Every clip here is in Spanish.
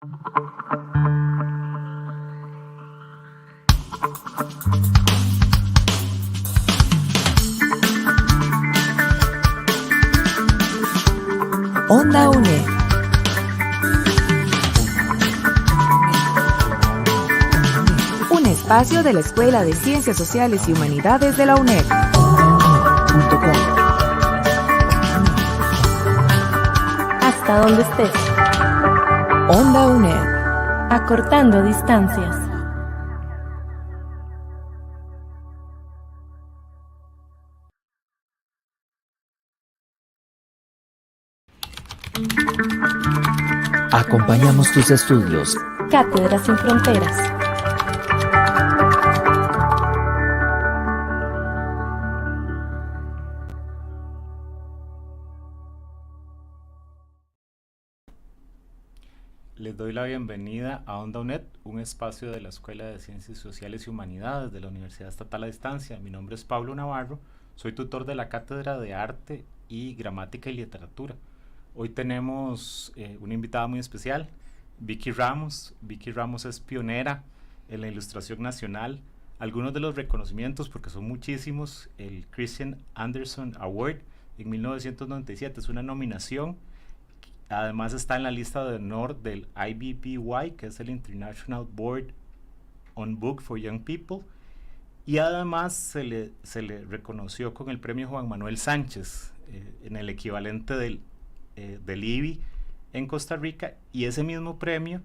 Onda UNED. Un espacio de la Escuela de Ciencias Sociales y Humanidades de la UNED. Hasta donde estés. Onda UNED. Acortando distancias. Acompañamos tus estudios. Cátedra sin fronteras. Les doy la bienvenida a Onda UNED, un espacio de la Escuela de Ciencias Sociales y Humanidades de la Universidad Estatal a Distancia. Mi nombre es Pablo Navarro, soy tutor de la Cátedra de Arte y Gramática y Literatura. Hoy tenemos una invitada muy especial, Vicky Ramos. Vicky Ramos es pionera en la ilustración nacional. Algunos de los reconocimientos, porque son muchísimos: el Christian Anderson Award en 1997, es una nominación. Además está en la lista de honor del IBBY, que es el International Board on Book for Young People, y además se le reconoció con el premio Juan Manuel Sánchez, en el equivalente del IBI en Costa Rica, y ese mismo premio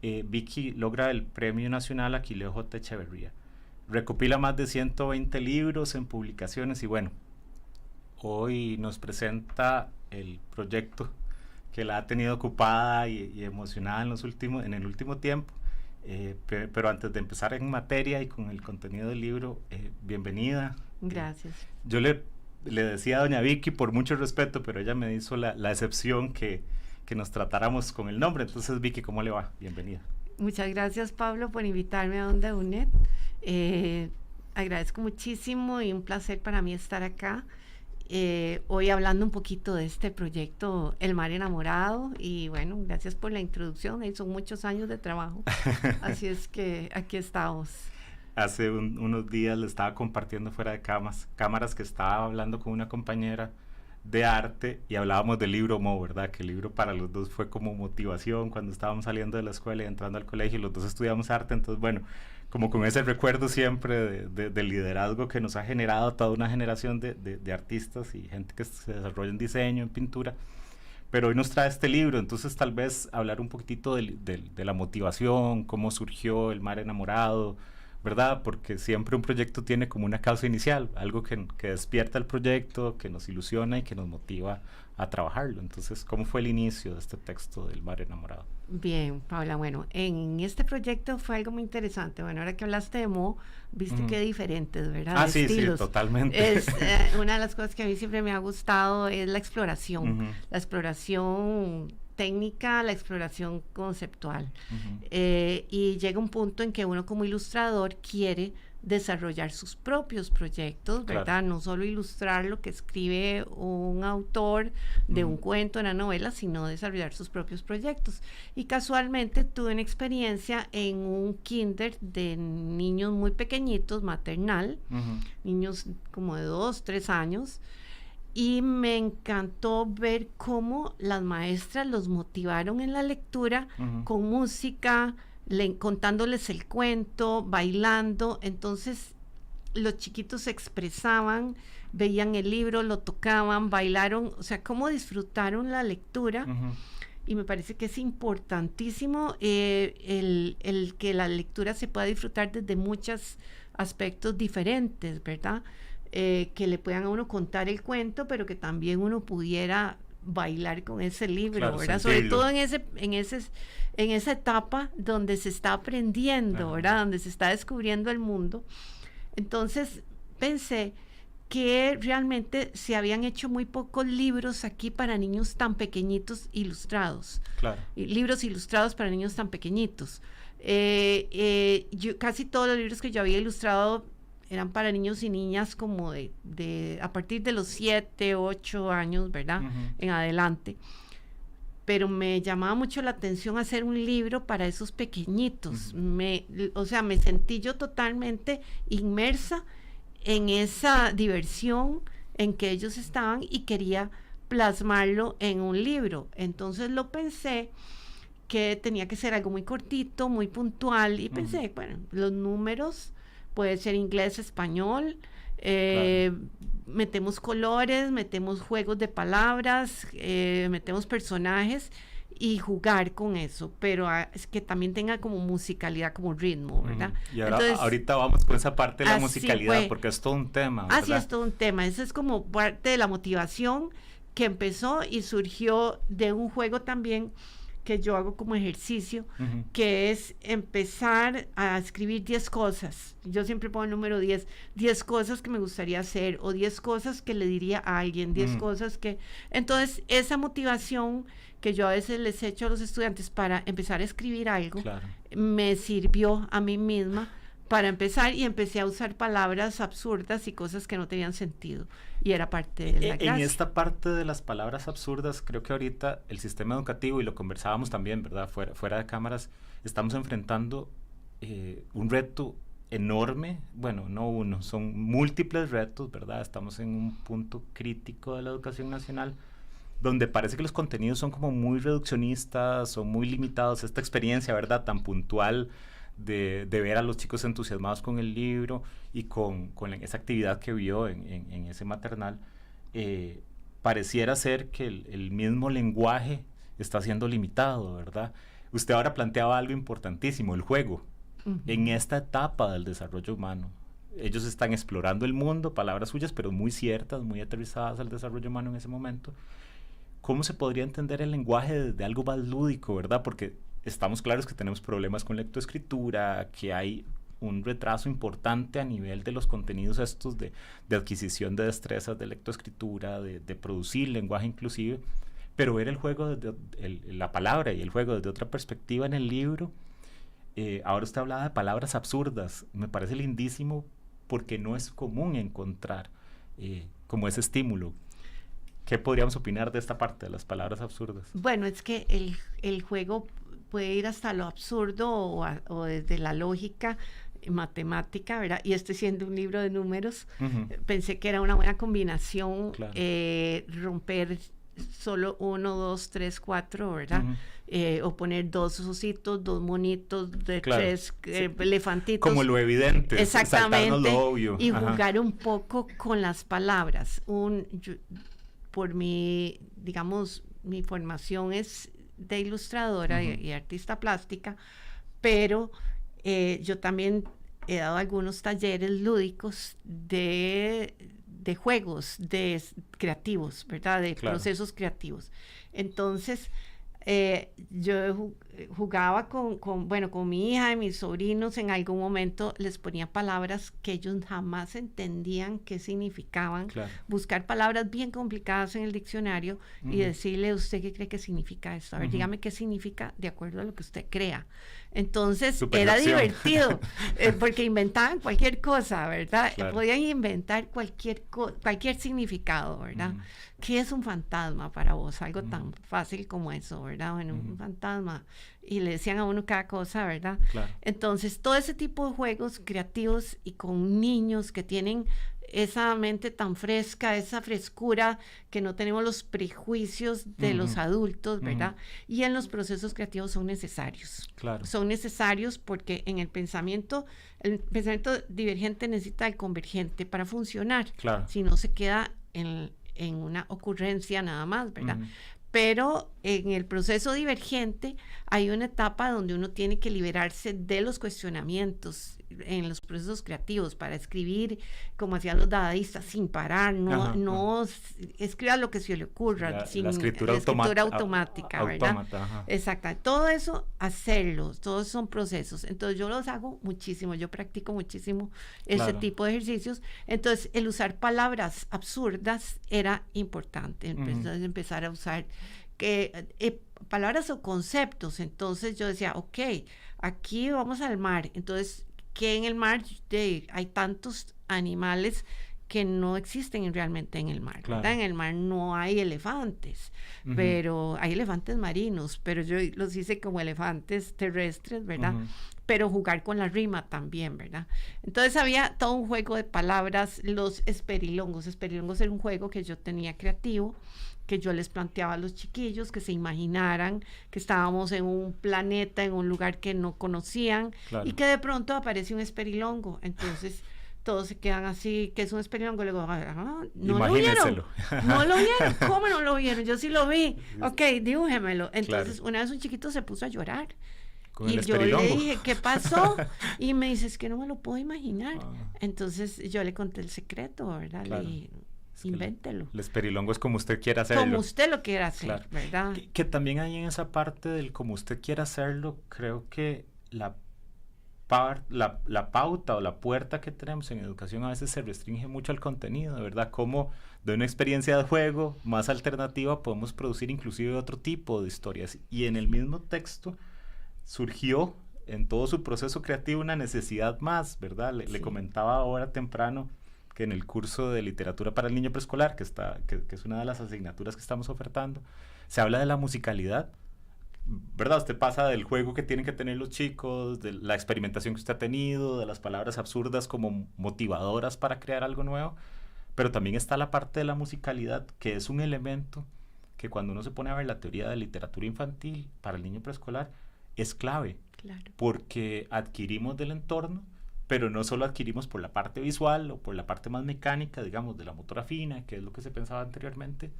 Vicky logra el Premio Nacional Aquileo J. Echeverría. Recopila más de 120 libros en publicaciones y bueno, hoy nos presenta el proyecto que la ha tenido ocupada y emocionada en el último tiempo. Pero antes de empezar en materia y con el contenido del libro, bienvenida. Gracias. Yo le decía a doña Vicky, por mucho respeto, pero ella me hizo la excepción que nos tratáramos con el nombre. Entonces, Vicky, ¿cómo le va? Bienvenida. Muchas gracias, Pablo, por invitarme a Onda UNED. Agradezco muchísimo y un placer para mí estar acá. Hoy hablando un poquito de este proyecto El Mar Enamorado, y bueno, gracias por la introducción. Son muchos años de trabajo, así es que aquí estamos. Hace unos días le estaba compartiendo fuera de cámaras que estaba hablando con una compañera de arte y hablábamos del libro Mo, ¿verdad? Que el libro para los dos fue como motivación cuando estábamos saliendo de la escuela y entrando al colegio. Los dos estudiamos arte, entonces bueno, como con ese recuerdo siempre del liderazgo que nos ha generado toda una generación de artistas y gente que se desarrolla en diseño, en pintura. Pero hoy nos trae este libro, entonces tal vez hablar un poquitito de la motivación, cómo surgió El Mar Enamorado, ¿verdad? Porque siempre un proyecto tiene como una causa inicial, algo que despierta el proyecto, que nos ilusiona y que nos motiva a trabajarlo. Entonces, ¿cómo fue el inicio de este texto del Mar Enamorado? Bien, Paula, bueno, en este proyecto fue algo muy interesante. Bueno, ahora que hablaste de Mo, viste qué diferentes, ¿verdad? Ah, sí, estilos. Sí, totalmente. Una de las cosas que a mí siempre me ha gustado es la exploración, la exploración técnica, la exploración conceptual. Y llega un punto en que uno como ilustrador quiere desarrollar sus propios proyectos, ¿verdad? Claro. No solo ilustrar lo que escribe un autor de un cuento, una novela, sino desarrollar sus propios proyectos. Y casualmente tuve una experiencia en un kinder de niños muy pequeñitos, maternal, niños como de 2, 3 años, y me encantó ver cómo las maestras los motivaron en la lectura con música, contándoles el cuento, bailando. Entonces los chiquitos se expresaban, veían el libro, lo tocaban, bailaron, o sea, cómo disfrutaron la lectura. Y me parece que es importantísimo el que la lectura se pueda disfrutar desde muchos aspectos diferentes, ¿verdad? Que le puedan a uno contar el cuento, pero que también uno pudiera bailar con ese libro, claro, ¿verdad? Sobre todo en esa etapa donde se está aprendiendo, ¿verdad? Donde se está descubriendo el mundo. Entonces pensé que realmente se habían hecho muy pocos libros aquí para niños tan pequeñitos ilustrados. Claro. Libros ilustrados para niños tan pequeñitos. Casi todos los libros que yo había ilustrado eran para niños y niñas como a partir de los 7, 8 años, ¿verdad? En adelante. pero me llamaba mucho la atención hacer un libro para esos pequeñitos. O sea, me sentí yo totalmente inmersa en esa diversión en que ellos estaban y quería plasmarlo en un libro. Entonces lo pensé que tenía que ser algo muy cortito, muy puntual, y pensé, bueno, los números, puede ser inglés, español, metemos colores, metemos juegos de palabras, metemos personajes y jugar con eso, pero es que también tenga como musicalidad, como ritmo, ¿verdad? Y ahora, entonces, ahorita vamos con esa parte de la musicalidad, fue, porque es todo un tema, ¿verdad? Así es todo un tema, eso es como parte de la motivación que empezó y surgió de un juego también que yo hago como ejercicio, que es empezar a escribir 10 cosas. Yo siempre pongo el número 10 cosas que me gustaría hacer, o 10 cosas que le diría a alguien, 10 cosas que... Entonces, esa motivación que yo a veces les echo a los estudiantes para empezar a escribir algo, me sirvió a mí misma para empezar, y empecé a usar palabras absurdas y cosas que no tenían sentido, y era parte de la clase. En esta parte de las palabras absurdas, creo que ahorita el sistema educativo, y lo conversábamos también, ¿verdad? Fuera de cámaras, estamos enfrentando un reto enorme, bueno, no uno, son múltiples retos, ¿verdad? Estamos en un punto crítico de la educación nacional, donde parece que los contenidos son como muy reduccionistas, son muy limitados, esta experiencia, ¿verdad?, tan puntual de ver a los chicos entusiasmados con el libro y con esa actividad que vio en ese maternal, pareciera ser que el mismo lenguaje está siendo limitado, ¿verdad? Usted ahora planteaba algo importantísimo, el juego. En esta etapa del desarrollo humano, ellos están explorando el mundo, palabras suyas, pero muy ciertas, muy aterrizadas al desarrollo humano en ese momento. ¿Cómo se podría entender el lenguaje de algo más lúdico, verdad? Porque estamos claros que tenemos problemas con lectoescritura, que hay un retraso importante a nivel de los contenidos estos de adquisición de destrezas de lectoescritura, de producir lenguaje inclusive, pero ver el juego, la palabra y el juego desde otra perspectiva en el libro. Ahora usted hablaba de palabras absurdas, me parece lindísimo porque no es común encontrar como ese estímulo. ¿Qué podríamos opinar de esta parte de las palabras absurdas? Bueno, es que el juego puede ir hasta lo absurdo o desde la lógica matemática, ¿verdad? Y estoy siendo un libro de números. Pensé que era una buena combinación, romper solo 1, 2, 3, 4, ¿verdad? O poner 2 ositos, 2 monitos, 3 elefantitos. Como lo evidente, exactamente, lo obvio. Y jugar un poco con las palabras. Por mi, digamos, mi formación es de ilustradora y artista plástica, pero yo también he dado algunos talleres lúdicos de juegos creativos, ¿verdad? De procesos creativos. Entonces, yo jugaba con mi hija y mis sobrinos. En algún momento les ponía palabras que ellos jamás entendían qué significaban, buscar palabras bien complicadas en el diccionario y decirle, ¿usted qué cree que significa esto? A ver, dígame qué significa de acuerdo a lo que usted crea. Entonces, era divertido, porque inventaban cualquier cosa, ¿verdad? Podían inventar cualquier significado, ¿verdad? ¿Qué es un fantasma para vos? Algo tan fácil como eso, ¿verdad? Bueno, un fantasma. Y le decían a uno cada cosa, ¿verdad? Entonces, todo ese tipo de juegos creativos y con niños que tienen esa mente tan fresca, esa frescura, que no tenemos los prejuicios de los adultos, ¿verdad? Y en los procesos creativos son necesarios. Son necesarios porque en el pensamiento divergente necesita el convergente para funcionar. Si no, se queda en una ocurrencia nada más, ¿verdad? Pero en el proceso divergente hay una etapa donde uno tiene que liberarse de los cuestionamientos en los procesos creativos para escribir como hacían los dadaístas, sin parar, no escriba lo que se le ocurra, sin la escritura automática, ¿verdad? Exacto. Todo eso, hacerlo, todos son procesos. Entonces yo los hago muchísimo, yo practico muchísimo ese tipo de ejercicios. Entonces el usar palabras absurdas era importante. Entonces empezar a usar palabras o conceptos. Entonces yo decía, ok, aquí vamos al mar. Entonces, que en el mar hay tantos animales que no existen realmente en el mar, Claro. ¿verdad? En el mar no hay elefantes, pero hay elefantes marinos, pero yo los hice como elefantes terrestres, ¿verdad? Pero jugar con la rima también, ¿verdad? Entonces había todo un juego de palabras, los esperilongos. Esperilongos era un juego que yo tenía creativo, que yo les planteaba a los chiquillos que se imaginaran que estábamos en un planeta, en un lugar que no conocían, Claro. y que de pronto aparece un esperilongo. Entonces todos se quedan así, que es un esperilongo. Le digo, no lo vieron. No lo vieron. ¿Cómo no lo vieron? Yo sí lo vi. Ok, dibújemelo. Entonces, una vez un chiquito se puso a llorar. Con Y el yo le esperilongo. dije, ¿qué pasó? Y me dice, es que no me lo puedo imaginar. Entonces yo le conté el secreto, ¿verdad? Claro. Le dije, Es que invéntelo. el esperilongo es como usted quiera hacerlo. Como usted lo quiera hacer, Claro. ¿verdad? Que también hay en esa parte del como usted quiera hacerlo, creo que la pauta o la puerta que tenemos en educación a veces se restringe mucho al contenido, ¿verdad? Como de una experiencia de juego más alternativa podemos producir inclusive otro tipo de historias. Y en el mismo texto surgió en todo su proceso creativo una necesidad más, ¿verdad? Le comentaba ahora temprano que en el curso de literatura para el niño preescolar, que es una de las asignaturas que estamos ofertando, se habla de la musicalidad, ¿verdad? Usted pasa del juego que tienen que tener los chicos, de la experimentación que usted ha tenido, de las palabras absurdas como motivadoras para crear algo nuevo, pero también está la parte de la musicalidad, que es un elemento que cuando uno se pone a ver la teoría de literatura infantil para el niño preescolar, es clave, Claro. porque adquirimos del entorno, pero no solo adquirimos por la parte visual o por la parte más mecánica, digamos, de la motora fina, que es lo que se pensaba anteriormente,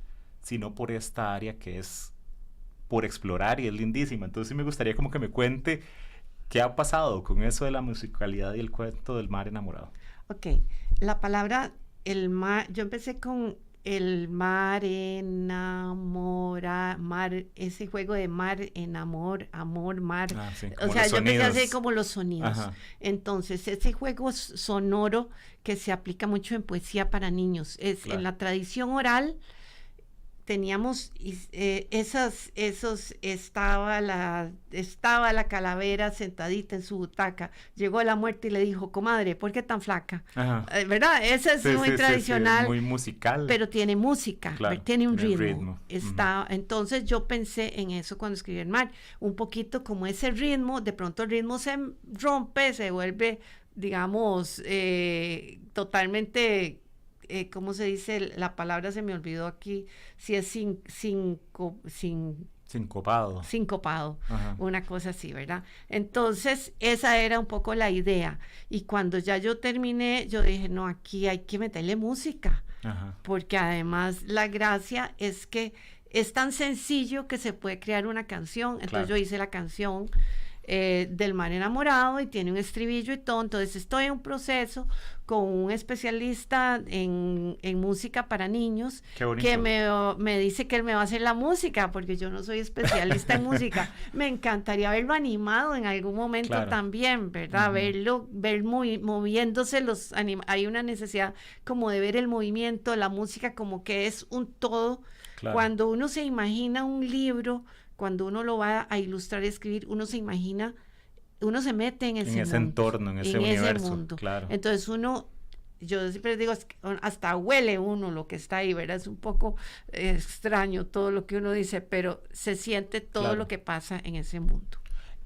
sino por esta área que es por explorar y es lindísima. Entonces sí me gustaría como que me cuente qué ha pasado con eso de la musicalidad y el cuento del mar enamorado. Ok, la palabra el mar, yo empecé con el mar enamora, mar, ese juego de mar, enamor, amor, mar. Sí, O sea, yo empecé a hacer como los sonidos. Ajá. Entonces, ese juego sonoro que se aplica mucho en poesía para niños, es Claro. en la tradición oral. Teníamos estaba la calavera sentadita en su butaca, llegó la muerte y le dijo, comadre, ¿por qué tan flaca? Ajá. ¿Verdad? Esa es Sí, muy sí, tradicional, sí, muy musical. pero tiene música, Claro, tiene un tiene ritmo. Entonces yo pensé en eso cuando escribí el mar, un poquito como ese ritmo, de pronto el ritmo se rompe, se vuelve, digamos, totalmente... ¿cómo se dice? La palabra se me olvidó aquí, si es sincopado. Sincopado, Ajá. una cosa así, ¿verdad? Entonces, esa era un poco la idea. Y cuando ya yo terminé, yo dije, no, aquí hay que meterle música. Ajá. Porque además la gracia es que es tan sencillo que se puede crear una canción. Entonces Claro. yo hice la canción del mar enamorado y tiene un estribillo y todo. Entonces estoy en un proceso con un especialista en música para niños. Qué bonito. Que me dice que él me va a hacer la música porque yo no soy especialista en música. Me encantaría verlo animado en algún momento. Claro. También, ¿verdad? Ver moviéndose hay una necesidad como de ver el movimiento, la música como que es un todo. Claro. Cuando uno se imagina un libro, cuando uno lo va a ilustrar y escribir, uno se imagina, uno se mete en ese mundo. En ese entorno, en ese universo, mundo. claro. Entonces yo siempre digo, hasta huele uno lo que está ahí, ¿verdad? Es un poco extraño todo lo que uno dice, pero se siente todo Claro. lo que pasa en ese mundo.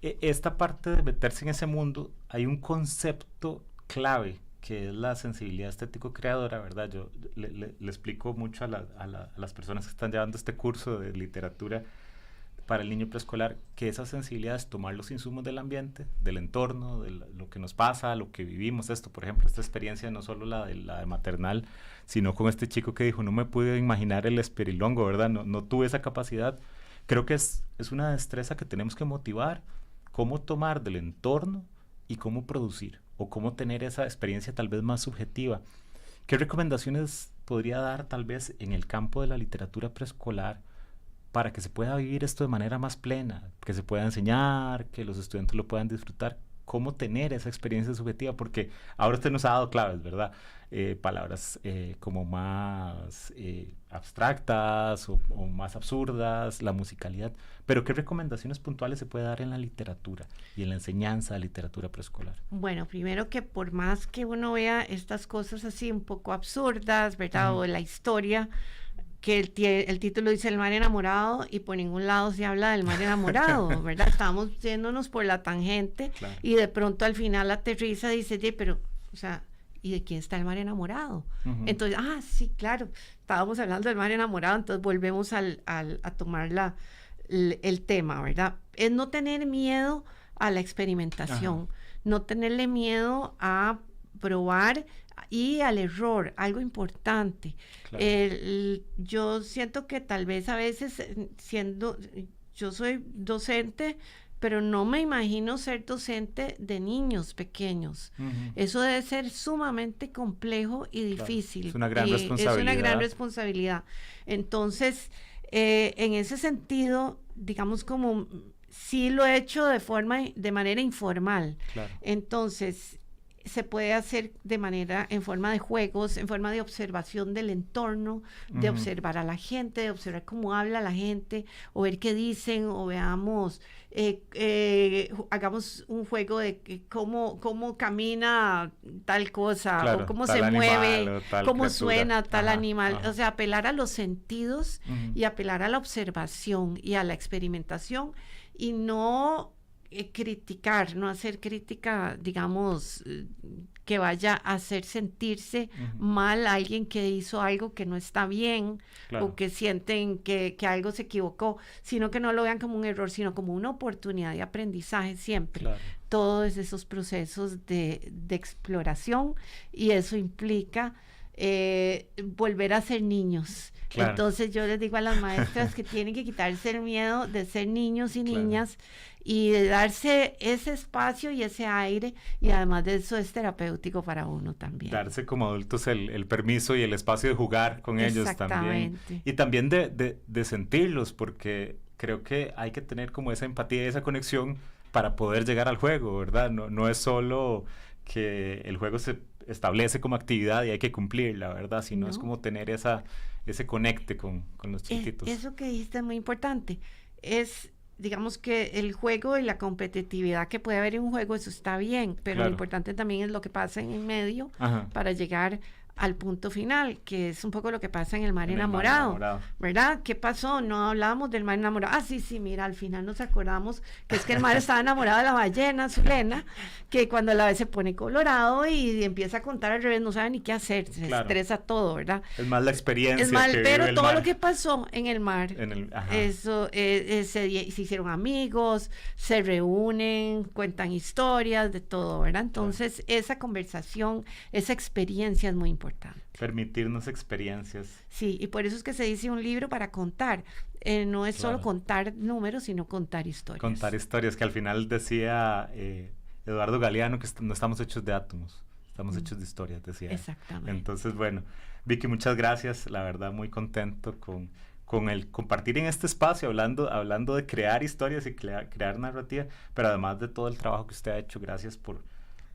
Esta parte de meterse en ese mundo, hay un concepto clave que es la sensibilidad estético-creadora, ¿verdad? Yo le explico mucho a las personas que están llevando este curso de literatura para el niño preescolar, que esa sensibilidad es tomar los insumos del ambiente, del entorno, de lo que nos pasa, lo que vivimos, por ejemplo, esta experiencia no solo la de maternal, sino con este chico que dijo, no me pude imaginar el esperilongo, ¿verdad? No tuve esa capacidad. Creo que es una destreza que tenemos que motivar, cómo tomar del entorno y cómo producir, o cómo tener esa experiencia tal vez más subjetiva. ¿Qué recomendaciones podría dar tal vez en el campo de la literatura preescolar para que se pueda vivir esto de manera más plena, que se pueda enseñar, que los estudiantes lo puedan disfrutar? cómo tener esa experiencia subjetiva, porque ahora usted nos ha dado claves, ¿verdad? Palabras como más abstractas o más absurdas, la musicalidad, pero ¿qué recomendaciones puntuales se puede dar en la literatura y en la enseñanza de literatura preescolar? Bueno, primero que por más que uno vea estas cosas así un poco absurdas, ¿verdad? O la historia, que el título dice El mar enamorado y por ningún lado se habla del mar enamorado, ¿verdad? Estamos yéndonos por la tangente, claro, y de pronto al final aterriza y dice, pero, o sea, ¿y de quién está el mar enamorado? Entonces, sí, claro, estábamos hablando del mar enamorado, entonces volvemos a tomar el tema, ¿verdad? Es no tener miedo a la experimentación, no tenerle miedo a probar y al error, algo importante. Claro. Yo siento que tal vez a veces yo soy docente, pero no me imagino ser docente de niños pequeños. Eso debe ser sumamente complejo y difícil. Claro, es una gran responsabilidad. Es una gran responsabilidad. Entonces, en ese sentido, digamos como sí lo he hecho de manera informal. Claro. Entonces, se puede hacer en forma de juegos, en forma de observación del entorno, de observar a la gente, de observar cómo habla la gente, o ver qué dicen, o veamos, hagamos un juego de cómo camina tal cosa, claro, o cómo se mueve, cómo criatura, suena tal animal, o sea, apelar a los sentidos y apelar a la observación y a la experimentación, y no criticar, no hacer crítica, digamos, que vaya a hacer sentirse mal a alguien que hizo algo que no está bien, claro, o que sienten que algo se equivocó, sino que no lo vean como un error, sino como una oportunidad de aprendizaje siempre. Claro. Todos esos procesos de exploración, y eso implica volver a ser niños. Claro. Entonces yo les digo a las maestras que tienen que quitarse el miedo de ser niños y niñas, y de darse ese espacio y ese aire, y además de eso es terapéutico para uno también. Darse como adultos el permiso y el espacio de jugar con ellos también. Y también de sentirlos, porque creo que hay que tener como esa empatía y esa conexión para poder llegar al juego, ¿verdad? No es solo que el juego se establece como actividad y hay que cumplirla, ¿verdad? Sino es como tener ese conecte con los chiquitos. Eso que dijiste es muy importante. Digamos que el juego y la competitividad que puede haber en un juego, eso está bien, pero claro, lo importante también es lo que pasa en el medio para llegar al punto final, que es un poco lo que pasa en el mar enamorado, ¿verdad? ¿Qué pasó? No hablábamos del mar enamorado. Sí, mira, al final nos acordamos que es que el mar estaba enamorado de la ballena azulena, que cuando la vez se pone colorado y empieza a contar al revés, no sabe ni qué hacer, se estresa todo, ¿verdad? Es más la experiencia. Es más, pero todo lo que pasó en el mar, eso, se hicieron amigos, se reúnen, cuentan historias, de todo, ¿verdad? Entonces, esa conversación, esa experiencia es muy importante. Permitirnos experiencias. Sí, y por eso es que se dice un libro para contar. No es solo contar números, sino contar historias. Contar historias, que al final decía Eduardo Galeano que no estamos hechos de átomos, estamos hechos de historias, decía. Exactamente. Entonces, bueno, Vicky, muchas gracias. La verdad, muy contento con el compartir en este espacio, hablando de crear historias y crear narrativa, pero además de todo el trabajo que usted ha hecho. Gracias por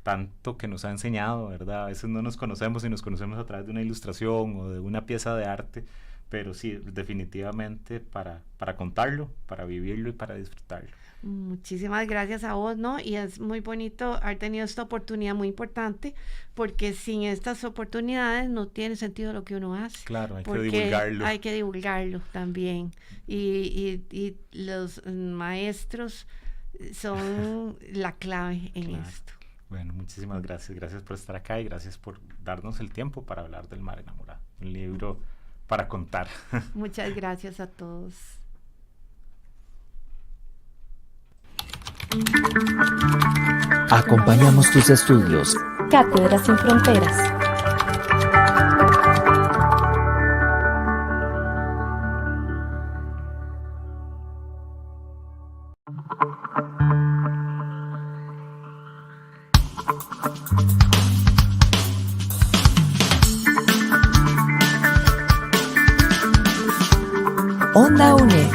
tanto que nos ha enseñado, ¿verdad? A veces no nos conocemos y nos conocemos a través de una ilustración o de una pieza de arte, pero sí, definitivamente para contarlo, para vivirlo y para disfrutarlo. Muchísimas gracias a vos, ¿no? Y es muy bonito haber tenido esta oportunidad muy importante, porque sin estas oportunidades no tiene sentido lo que uno hace. Claro, hay que divulgarlo. Hay que divulgarlo también. Y los maestros son la clave en esto. Bueno, muchísimas gracias. Gracias por estar acá y gracias por darnos el tiempo para hablar del mar enamorado. Un libro para contar. Muchas gracias a todos. Acompañamos tus estudios. Cátedras sin Fronteras. Onda UNED.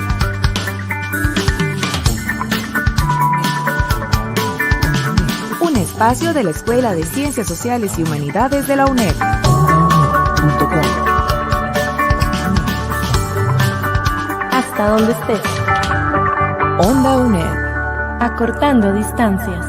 espacio de la Escuela de Ciencias Sociales y Humanidades de la UNED. Hasta donde estés. Onda UNED. Acortando distancias.